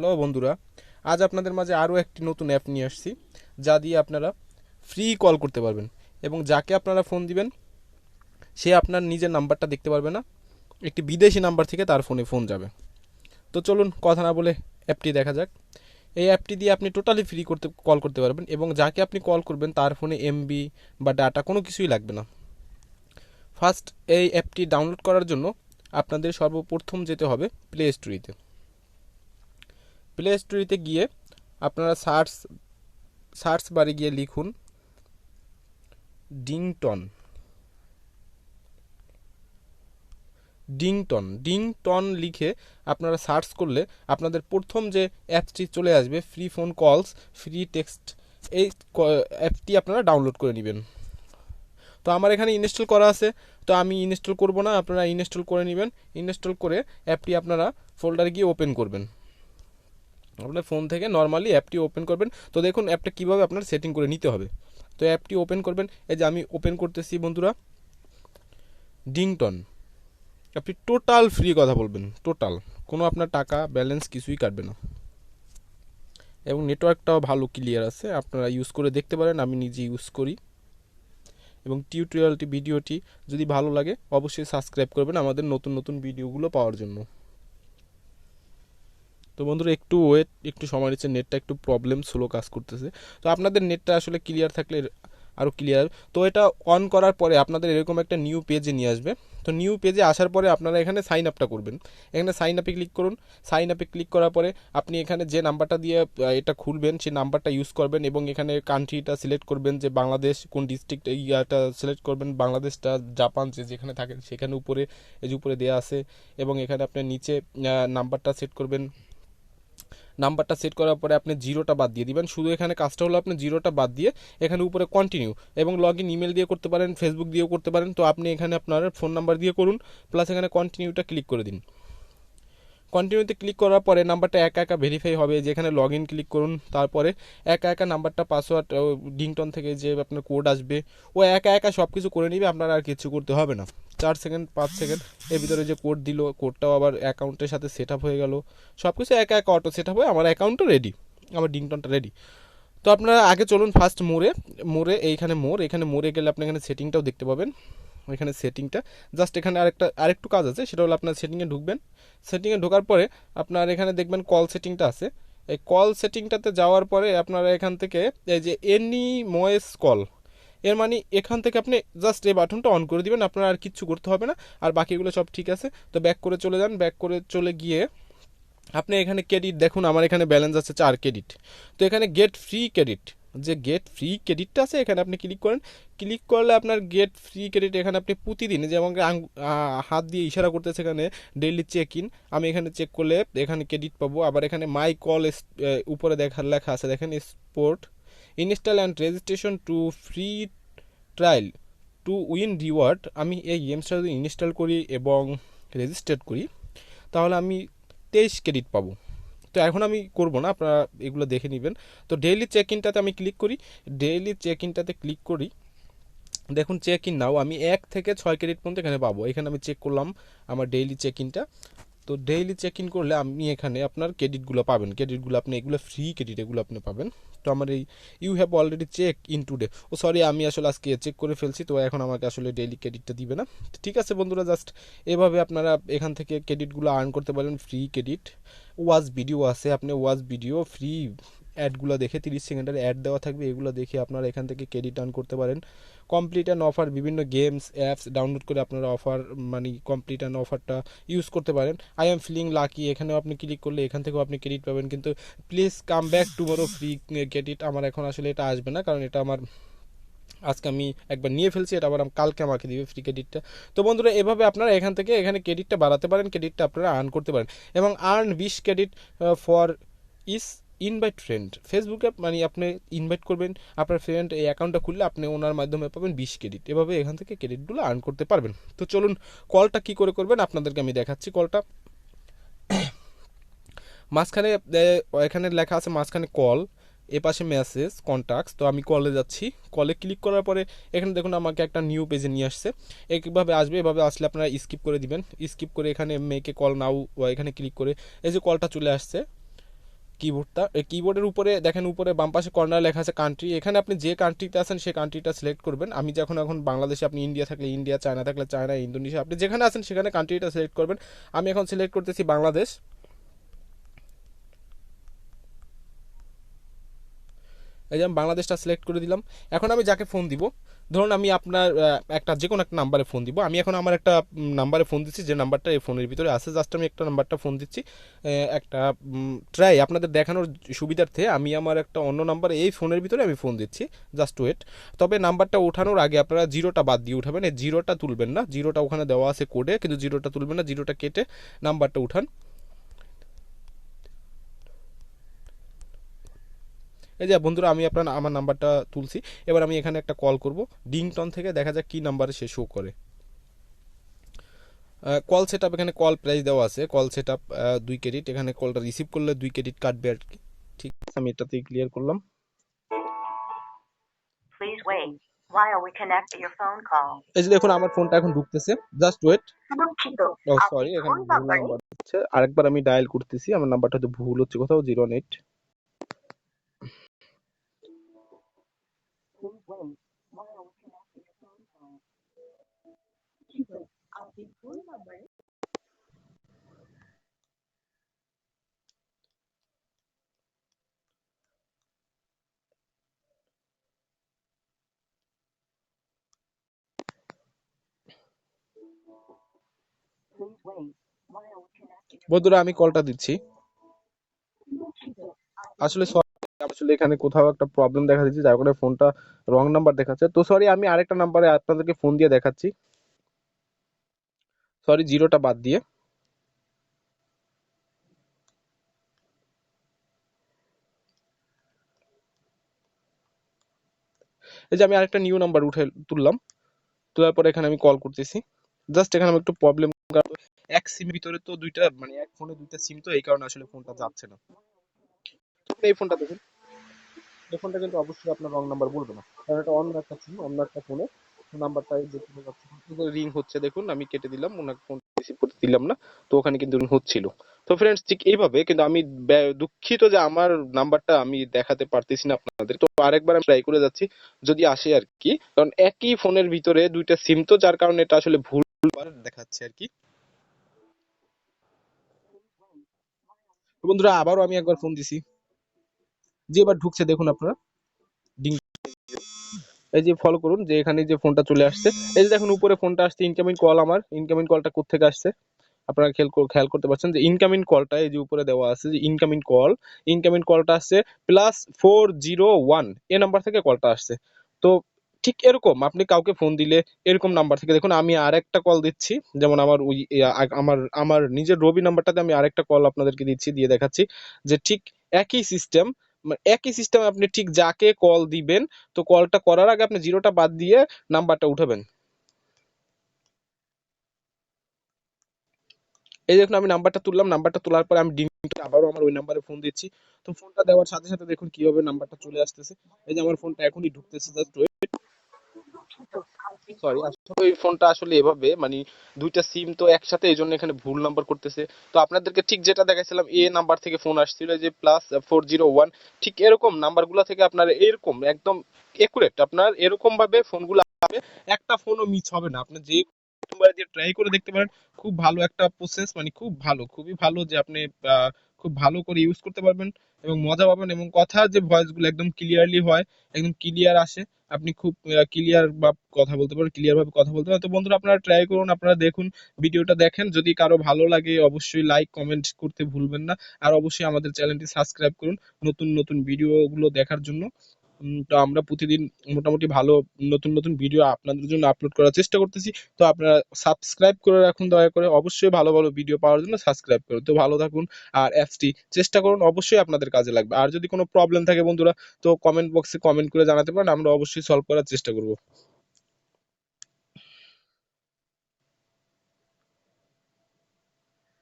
Hello বন্ধুরা, আজ আপনাদের মাঝে আরও একটি নতুন অ্যাপ নিয়ে আসছি, যা দিয়ে আপনারা ফ্রি কল করতে পারবেন এবং যাকে আপনারা ফোন দিবেন সে আপনার নিজের নাম্বারটা দেখতে পারবে না, একটি বিদেশি নাম্বার থেকে তার ফোনে ফোন যাবে। তো চলুন কথা না বলে অ্যাপটি দেখা যাক। এই অ্যাপটি দিয়ে আপনি টোটালি ফ্রি কল করতে পারবেন এবং যাকে আপনি কল করবেন তার ফোনে এমবি বা ডাটা কোনো কিছুই লাগবে না। ফার্স্ট এই অ্যাপটি ডাউনলোড করার জন্য আপনাদের সর্বপ্রথম যেতে হবে প্লে স্টোরিতে। প্লে স্টোরিতে গিয়ে আপনারা সার্চ বারে গিয়ে লিখুন ডিংটন। ডিংটন লিখে আপনারা সার্চ করলে আপনাদের প্রথম যে অ্যাপটি চলে আসবে free phone calls free text, এই অ্যাপটি আপনারা ডাউনলোড করে নেবেন। তো আমার এখানে ইনস্টল করা আছে, তো আমি ইনস্টল করব না, আপনারা ইনস্টল করে নেবেন। ইনস্টল করে অ্যাপটি আপনারা ফোল্ডারে গিয়ে ওপেন করবেন। আপনার ফোন থেকে নর্মালি অ্যাপটি ওপেন করবেন। তো দেখুন অ্যাপটা কীভাবে আপনার সেটিং করে নিতে হবে। তো অ্যাপটি ওপেন করবেন, এই যে আমি ওপেন করতেছি বন্ধুরা, ডিংটন। আপনি টোটাল ফ্রি কথা বলবেন, টোটাল কোনো আপনার টাকা ব্যালেন্স কিছুই কাটবে না এবং নেটওয়ার্কটাও ভালো ক্লিয়ার আছে, আপনারা ইউজ করে দেখতে পারেন। আমি নিজে ইউজ করি এবং টিউটোরিয়ালটি ভিডিওটি যদি ভালো লাগে অবশ্যই সাবস্ক্রাইব করবেন আমাদের নতুন নতুন ভিডিওগুলো পাওয়ার জন্য। তো বন্ধুরা একটু ওয়েট, একটু সময় নিচ্ছে, নেটটা একটু প্রবলেম, স্লো কাজ করতেছে। তো আপনাদের নেটটা আসলে ক্লিয়ার থাকলে আরও ক্লিয়ার। তো এটা অন করার পরে আপনাদের এরকম একটা নিউ পেজে নিয়ে আসবে। তো নিউ পেজে আসার পরে আপনারা এখানে সাইন আপটা করবেন। এখানে সাইন আপে ক্লিক করুন। সাইন আপে ক্লিক করার পরে আপনি এখানে যে নাম্বারটা দিয়ে এটা খুলবেন সেই নাম্বারটা ইউজ করবেন এবং এখানে কান্ট্রিটা সিলেক্ট করবেন, যে বাংলাদেশ কোন ডিস্ট্রিক্ট ইয়াটা সিলেক্ট করবেন, বাংলাদেশটা জাপান যেখানে থাকেন সেখানে উপরে এই যে উপরে দেওয়া আছে, এবং এখানে আপনি নিচে নাম্বারটা সেট করবেন। নাম্বারটা সেট করার পরে আপনি জিরোটা বাদ দিয়ে দিবেন। শুধু এখানে কাজটা হলো আপনি জিরোটা বাদ দিয়ে এখানে উপরে কন্টিনিউ এবং লগ ইন ইমেল দিয়ে করতে পারেন, ফেসবুক দিয়েও করতে পারেন। তো আপনি এখানে আপনার ফোন নাম্বার দিয়ে করুন, প্লাস এখানে কন্টিনিউটা ক্লিক করে দিন। কন্টিনিউতে ক্লিক করার পরে নাম্বারটা একা একা ভেরিফাই হবে, যেখানে লগ ইন ক্লিক করুন, তারপরে একা একা নাম্বারটা পাসওয়ার্ড ডিংটন থেকে যে আপনার কোড আসবে ও একা একা সব কিছু করে নিবে, আপনার আর কিছু করতে হবে না। 4 সেকেন্ড 5 সেকেন্ড এর ভিতরে যে কোড দিল, কোডটাও আবার অ্যাকাউন্টের সাথে সেট আপ হয়ে গেল। সব কিছু একা একা অটো সেট আপ হয়ে আমার অ্যাকাউন্টও রেডি, আমার ডিংটনটা রেডি। তো আপনারা আগে চলুন ফার্স্ট মোড়ে এইখানে এখানে মোড়ে গেলে আপনি এখানে সেটিংটাও দেখতে পাবেন। এখানে সেটিংটা জাস্ট এখানে আরেকটু কাজ আছে, সেটা হলো আপনার সেটিংয়ে ঢুকবেন। সেটিংয়ে ঢোকার পরে আপনার এখানে দেখবেন কল সেটিংটা আছে। এই কল সেটিংটাতে যাওয়ার পরে আপনারা এখান থেকে এই যে এনি ভয়েস কল, এর মানে এখান থেকে আপনি জাস্ট এই বাটনটা অন করে দিবেন, আপনার আর কিচ্ছু করতে হবে না, আর বাকিগুলো সব ঠিক আছে। তো ব্যাক করে চলে যান, ব্যাক করে চলে গিয়ে আপনি এখানে ক্রেডিট দেখুন, আমার এখানে ব্যালেন্স আছে 4 ক্রেডিট। তো এখানে গেট ফ্রি ক্রেডিট, যে গেট ফ্রি ক্রেডিটটা আছে এখানে আপনি ক্লিক করেন। ক্লিক করলে আপনার গেট ফ্রি ক্রেডিট এখানে আপনি প্রতিদিন, যে আমাকে হাত দিয়ে ইশারা করতেছে এখানে ডেইলি চেক ইন, আমি এখানে চেক করলে এখানে ক্রেডিট পাবো। আবার এখানে মাই কল উপরে লেখা আছে দেখেন, sport install and registration to free trial to win reward. আমি এই গেমসটা যদি ইনস্টল করি এবং রেজিস্টার করি তাহলে আমি 23 ক্রেডিট পাবো। তো এখন আমি করব না, আপনারা এগুলো দেখে নেবেন। তো ডেইলি চেক ইনটাতে আমি ক্লিক করি, ডেইলি চেক ইনটাতে ক্লিক করি, দেখুন চেক ইন নাও আমি 1 থেকে 6 ক্রেডিট পর্যন্ত এখানে পাবো। এখানে আমি চেক করলাম আমার ডেইলি চেক ইনটা। তো ডেইলি চেক ইন করলে আমি এখানে আপনার ক্রেডিটগুলো পাবেন, ক্রেডিটগুলো আপনি এগুলো ফ্রি ক্রেডিট, এগুলো আপনি পাবেন। তো আমার এই you have already check in today, oh sorry আমি আসলে আজকে চেক করে ফেলছি, তো এখন আমাকে আসলে ডেইলি ক্রেডিটটা দিবে না। ঠিক আছে বন্ধুরা, জাস্ট এভাবে আপনারা এখান থেকে ক্রেডিটগুলো আর্ন করতে পারেন, ফ্রি ক্রেডিট। ওয়াচ ভিডিও আছে, আপনি ওয়াচ ভিডিও ফ্রি অ্যাডগুলো দেখে 30 সেকেন্ডের অ্যাড দেওয়া থাকবে, এগুলো দেখে আপনারা এখান থেকে ক্রেডিট আর্ন করতে পারেন। কমপ্লিট অ্যান্ড অফার, বিভিন্ন গেমস অ্যাপস ডাউনলোড করে আপনারা অফার মানে কমপ্লিট অ্যান্ড অফারটা ইউজ করতে পারেন। আই এম ফিলিং লাকি, এখানেও আপনি ক্লিক করলে এখান থেকেও আপনি ক্রেডিট পাবেন, কিন্তু please come back tomorrow free credit. আমার এখন আসলে এটা আসবে না, কারণ এটা আমার আজকে আমি একবার নিয়ে ফেলছি, এটা আবার কালকে আমাকে দিবে ফ্রি ক্রেডিটটা। তো বন্ধুরা এভাবে আপনারা এখান থেকে এখানে ক্রেডিটটা বাড়াতে পারেন, ক্রেডিটটা আপনারা আর্ন করতে পারেন এবং earn 20 credit for is invite friend. ফেসবুকে মানে আপনি ইনভাইট করবেন আপনার ফ্রেন্ড, এই অ্যাকাউন্টটা খুললে আপনি ওনার মাধ্যমে পাবেন 20 ক্রেডিট। এভাবে এখান থেকে ক্রেডিটগুলো আর্ন করতে পারবেন। তো চলুন কলটা কি করে করবেন আপনাদেরকে আমি দেখাচ্ছি। কলটা মাঝখানে এখানে লেখা আছে মাঝখানে কল, এপাশে মেসেজ কন্ট্যাক্টস। তো আমি কলে যাচ্ছি, কলে ক্লিক করার পরে এখানে দেখুন আমাকে একটা নিউ পেজে নিয়ে আসছে। এইভাবে আসবে, এভাবে আসলে আপনারা স্কিপ করে দিবেন, স্কিপ করে এখানে মেকে কল নাও এখানে ক্লিক করে এই যে কলটা চলে আসছে, কিবোর্ডটা, এই কিবোর্ডের উপরে দেখেন উপরে বাম পাশে কর্নার লেখা আছে কান্ট্রি। এখানে আপনি যে কান্ট্রিতে আছেন সেই কান্ট্রিটা সিলেক্ট করবেন। আমি যখন এখন বাংলাদেশে, আপনি ইন্ডিয়া থাকলে ইন্ডিয়া, চায়না থাকলে চায়না, ইন্দোনেশিয়া, আপনি যেখানে আছেন সেখানে কান্ট্রিটা সিলেক্ট করবেন। আমি এখন সিলেক্ট করতেছি বাংলাদেশ। এই যে আমি বাংলাদেশটা সিলেক্ট করে দিলাম। এখন আমি যাকে ফোন দিব, ধরুন আমি আপনার একটা যে কোনো একটা নাম্বারে ফোন দিব। আমি এখন আমার একটা নাম্বারে ফোন দিচ্ছি, যে নাম্বারটা এই ফোনের ভিতরে আছে। জাস্ট আমি একটা নাম্বারটা ফোন দিচ্ছি। একটা ট্রাই আপনাদের দেখানোর সুবিধার্থে আমি আমার একটা অন্য নাম্বারে এই ফোনের ভিতরে আমি ফোন দিচ্ছি। Just wait. তবে নাম্বারটা ওঠানোর আগে আপনারা জিরোটা বাদ দিয়ে উঠাবেন। এই জিরোটা তুলবেন না, জিরোটা ওখানে দেওয়া আছে কোডে, কিন্তু জিরোটা তুলবেন না, জিরোটা কেটে নাম্বারটা উঠান। এই যে বন্ধুরা, আমি আমার নাম্বারটা তুলছি। এবার আমি এখানে একটা কল করব। ডিংটন থেকে দেখা যাক কি নাম্বারে সে শো করে। কল সেট আপ, এখানে কল প্রাইস দেওয়া আছে। কল সেট আপ 2 ক্রেডিট, এখানে কলটা রিসিভ করলে 2 ক্রেডিট কাটবে আর কি। ঠিক আছে, আমি এটাতেই ক্লিয়ার করলাম। Please wait while we connect your phone call. এই যে দেখুন আমার ফোনটা এখন ঢুকতেছে। Just wait. দুঃখিত, ও আপনি সরি, এখানে ভুল ভুল নাম্বারে নাম্বার হচ্ছে। আরেকবার আমি ডায়াল করতেছি। আমার নাম্বারটা তো ভুল হচ্ছে কোথাও, 08। Please wait while we connect your phone call. দুঃখিত, আপনি ভুল নাম্বারে Please wait while we connect your বন্ধুরা আমি কলটা দিচ্ছি। দুঃখিত, আসলে আসলে এখানে কোথাও একটা প্রবলেম দেখা দিচ্ছে, যার কারণে ফোনটা রং নাম্বার দেখাচ্ছে। তো সরি, আমি আরেকটা নাম্বারে আপনাদেরকে ফোন দিয়ে দেখাচ্ছি। সরি, জিরোটা বাদ দিয়ে। এই যে আমি আরেকটা নিউ নাম্বার তুললাম। তোলার পরে এখানে আমি কল করতেছি। জাস্ট এখানে আমি একটু প্রবলেম, এক সিমের ভিতরে তো দুইটা, মানে এক ফোনে দুইটা সিম, তো এই কারণে আসলে ফোনটা যাচ্ছে না। এই ফোনটা দেখুন, এই ফোনটা কিন্তু অবশ্যই আপনার রং নাম্বার বলবে না, কারণ এটা অন্য একটা সিম, অন্য একটা ফোনে নাম্বারটা যেখানে যাচ্ছে রিং হচ্ছে। দেখুন আমি কেটে দিলাম, ওনাকে ফোন রিসিভ করতে দিলাম না, তো ওখানে কিন্তু রিং হচ্ছিল। তো ফ্রেন্ডস, ঠিক এইভাবে কিন্তু আমি দুঃখিত যে আমার নাম্বারটা আমি দেখাতে পারতেছি না আপনাদের। তো আরেকবার আমি ট্রাই করে যাচ্ছি, যদি আসে আর কি, কারণ একই ফোনের ভিতরে দুইটা সিম, তো যার কারণে এটা আসলে ভুল দেখাচ্ছে আর কি। তো বন্ধুরা আবারও আমি একবার ফোন দিছি, যে এবার ঢুকছে দেখুন আপনারা। ডিং, এই যে ফলো করুন, যে এখানে যে ফোনটা চলে আসছে। এই যে দেখুন উপরে ফোনটা আসছে, ইনকামিং কল। আমার ইনকামিং কলটা কোত্থেকে আসছে আপনারা খেয়াল করতে পারছেন, যে ইনকামিং কলটা এই যে উপরে দেওয়া আছে, যে ইনকামিং কলটা আসছে +401 এই নাম্বার থেকে কলটা আসছে। তো ঠিক এরকম আপনি কাউকে ফোন দিলে এরকম নাম্বার থেকে, দেখুন আমি আরেকটা কল দিচ্ছি, যেমন আমার ওই আমার আমার নিজের রবি নাম্বারটাতে আমি আরেকটা কল আপনাদেরকে দিচ্ছি, দিয়ে দেখাচ্ছি যে ঠিক একই সিস্টেম, একই সিস্টেম আপনি ঠিক যাকে কল দিবেন, তো কলটা করার আগে আপনি জিরোটা বাদ দিয়ে নাম্বারটা উঠাবেন। এই দেখুন আমি নাম্বারটা তুললাম, নাম্বারটা তোলার পরে আমি আবারও আমার ওই নাম্বারে ফোন দিচ্ছি। তো ফোনটা দেওয়ার সাথে সাথে দেখুন কিভাবে নাম্বারটা চলে আসতেছে। এই যে আমার ফোনটা এখনই ঢুকতেছে। জাস্ট দুঃখিত, আপনি সরি, ভুল আসলে এই ফোনটা আসলে এভাবে, মানে দুইটা সিম তো একসাথে, এই জন্য এখানে ভুল নাম্বার করতেছে। তো আপনাদেরকে ঠিক যেটা দেখাইছিলাম, এ নাম্বার থেকে ফোন আসছিল, যে +401, ঠিক এরকম নাম্বারগুলো থেকে আপনার এরকম একদম একুরেট আপনার এরকম ভাবে ফোনগুলো আসবে। একটা ফোনও মিস হবে না। আপনি যে নাম্বার দিয়ে ট্রাই করে দেখতে পারেন। খুব ভালো একটা প্রসেস, মানে খুব ভালো, খুবই ভালো, যে আপনি খুব ভালো করে ইউজ করতে পারবেন এবং মজা পাবেন, এবং কথার যে ভয়েসগুলো একদম ক্লিয়ারলি হয়, একদম ক্লিয়ার আসে। আপনি খুব ক্লিয়ার বা কথা বলতে পারেন, ক্লিয়ার ভাবে কথা বলতে পারেন। তো বন্ধুরা আপনারা ট্রাই করুন, আপনারা দেখুন, ভিডিওটা দেখেন। যদি কারো ভালো লাগে অবশ্যই লাইক কমেন্ট করতে ভুলবেন না। আর অবশ্যই আমাদের চ্যানেলটি সাবস্ক্রাইব করুন নতুন নতুন ভিডিওগুলো দেখার জন্য। তো আমরা প্রতিদিন মোটামুটি ভালো নতুন নতুন ভিডিও আপনাদের জন্য আপলোড করার চেষ্টা করতেছি। তো আপনারা সাবস্ক্রাইব করে রাখুন দয়া করে, অবশ্যই ভালো ভালো ভিডিও পাওয়ার জন্য সাবস্ক্রাইব করুন। তো ভালো থাকুন। আর অ্যাপসটি চেষ্টা করুন, অবশ্যই আপনাদের কাজে লাগবে। আর যদি কোনো প্রবলেম থাকে বন্ধুরা, তো কমেন্ট বক্সে কমেন্ট করে জানাতে পারেন, আমরা অবশ্যই সলভ করার চেষ্টা করব।